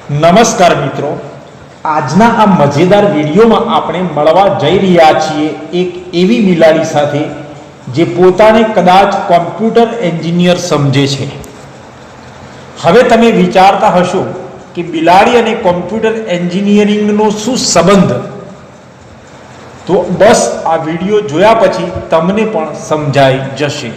નમસ્કાર મિત્રો, આજના આ મજેદાર વિડીયોમાં આપણે મળવા જઈ રહ્યા છીએ એક એવી બિલાડી સાથે જે પોતાને કદાચ કોમ્પ્યુટર એન્જિનિયર સમજે છે. હવે તમે વિચારતા હશો કે બિલાડી અને કોમ્પ્યુટર એન્જિનિયરિંગનો શું સંબંધ? તો બસ આ વિડીયો જોયા પછી તમને પણ સમજાઈ જશે.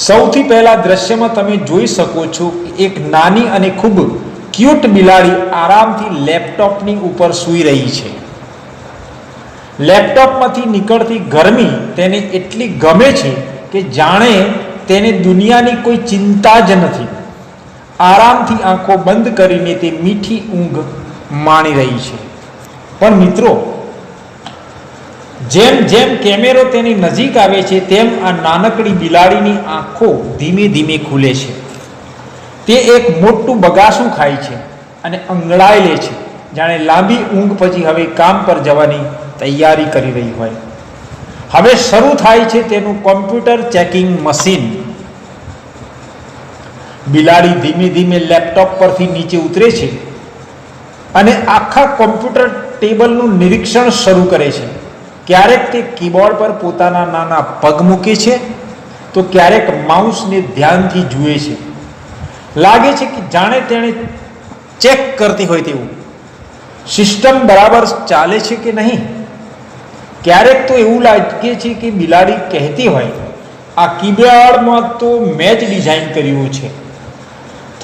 સૌથી પહેલા દ્રશ્યમાં તમે જોઈ શકો છો કે એક નાની અને ખૂબ ક્યુટ બિલાડી આરામથી લેપટોપની ઉપર સૂઈ રહી છે. લેપટોપમાંથી નીકળતી ગરમી તેને એટલી ગમે છે કે જાણે તેને દુનિયાની કોઈ ચિંતા જ નથી. આરામથી આંખો બંધ કરીને તે મીઠી ઊંઘ માણી રહી છે. પણ મિત્રો, જેમ જેમ કેમેરો તેની નજીક આવે છે તેમ આ નાનકડી બિલાડીની આંખો ધીમે ધીમે ખુલે છે. તે એક મોટું બગાસું ખાય છે અને અંગડાઈ લે છે, જાણે લાંબી ઊંઘ પછી હવે કામ પર જવાની તૈયારી કરી રહી હોય. હવે શરૂ થાય છે તેનું કોમ્પ્યુટર ચેકિંગ મશીન. બિલાડી ધીમે ધીમે લેપટોપ પરથી નીચે ઉતરે છે અને આખા કોમ્પ્યુટર ટેબલનું નિરીક્ષણ શરૂ કરે છે. ક્યારેક તે કીબોર્ડ પર પોતાના નાના પગ મૂકે છે તો ક્યારેક માઉસને ધ્યાનથી જુએ છે. લાગે છે કે જાણે તેણે ચેક કરતી હોય તેવું. સિસ્ટમ બરાબર ચાલે છે કે નહીં. ક્યારેક તો એવું લાગે છે કે બિલાડી કહેતી હોય, આ કીબોર્ડમાં તો મેં જ ડિઝાઇન કર્યું છે.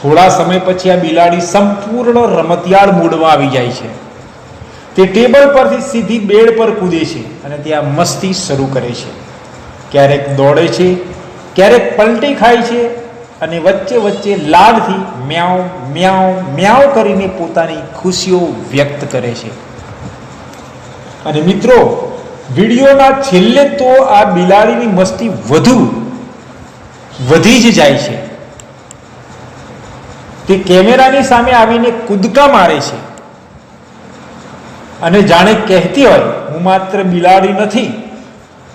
થોડા સમય પછી આ બિલાડી સંપૂર્ણ રમતિયાળ મૂડમાં આવી જાય છે. તે ટેબલ પરથી સીધી બેડ પર કૂદે છે અને ત્યાં મસ્તી શરૂ કરે છે. ક્યારેક દોડે છે, ક્યારેક પલટી ખાય છે અને વચ્ચે વચ્ચે લાડથી મ્યાઉ મ્યાઉ મ્યાઉ કરીને પોતાની ખુશીઓ વ્યક્ત કરે છે. અને મિત્રો, વિડીયોના છેલ્લે તો આ બિલાડીની મસ્તી વધી જ જાય છે. તે કેમેરાની સામે આવીને કૂદકા મારે છે અને જાણે કહેતી હોય, હું માત્ર બિલાડી નથી,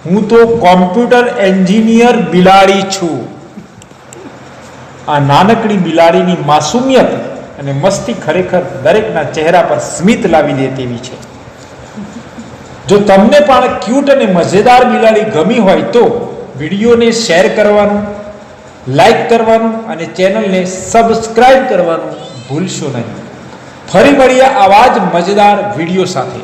હું તો કોમ્પ્યુટર એન્જિનિયર બિલાડી છું. આ નાનકડી બિલાડીની માસુમિયત અને મસ્તી ખરેખર દરેકના ચહેરા પર સ્મિત લાવી દે તેવી છે. જો તમને પણ ક્યુટ અને મજેદાર બિલાડી ગમી હોય તો વિડીયોને શેર કરવાનું, લાઈક કરવાનું અને ચેનલને સબસ્ક્રાઇબ કરવાનું ભૂલશો નહીં. ફરી મળીએ આવા જ મજેદાર વિડીયો સાથે.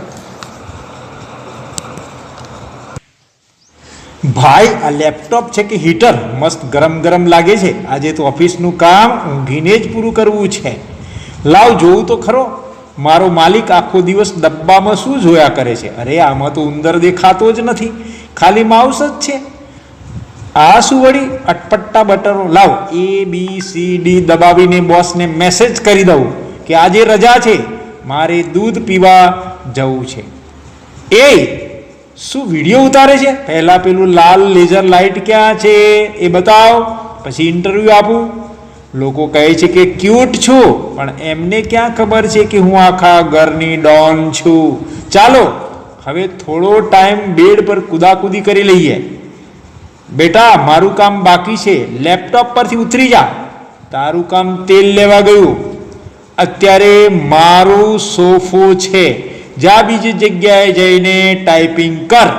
ભાઈ, આ લેપટોપ છે કે હીટર? મસ્ત ગરમ ગરમ લાગે છે. આજે તો ઓફિસનું કામ ઊંઘીને જ પૂરું કરવું છે. લાવ જોવું તો ખરો, મારો માલિક આખો દિવસ ડબ્બામાં શું જોયા કરે છે. અરે, આમાં તો ઉંદર દેખાતો જ નથી, ખાલી માઉસ જ છે. આ શું વળી અટપટ્ટા બટનો? લાવ ABCD દબાવીને બોસને મેસેજ કરી દઉં કે આજે રજા છે, મારે દૂધ પીવા જવું છે. એ શું વિડીયો ઉતારે છે? પહેલા પેલું લાલ લેઝર લાઇટ ક્યાં છે એ બતાવ, પછી ઇન્ટરવ્યૂ આપું. લોકો કહે છે કે ક્યુટ છું, પણ એમને ક્યાં ખબર છે કે હું આખા ઘરની ડોન છું. ચાલો હવે થોડો ટાઈમ બેડ પર કૂદાકૂદી કરી લઈએ. બેટા, મારું કામ બાકી છે, લેપટોપ પરથી ઉતરી જા. તારું કામ તેલ લેવા ગયું. અત્યારે મારું સોફો છે, જા બીજી જગ્યાએ જઈને ટાઈપિંગ કર.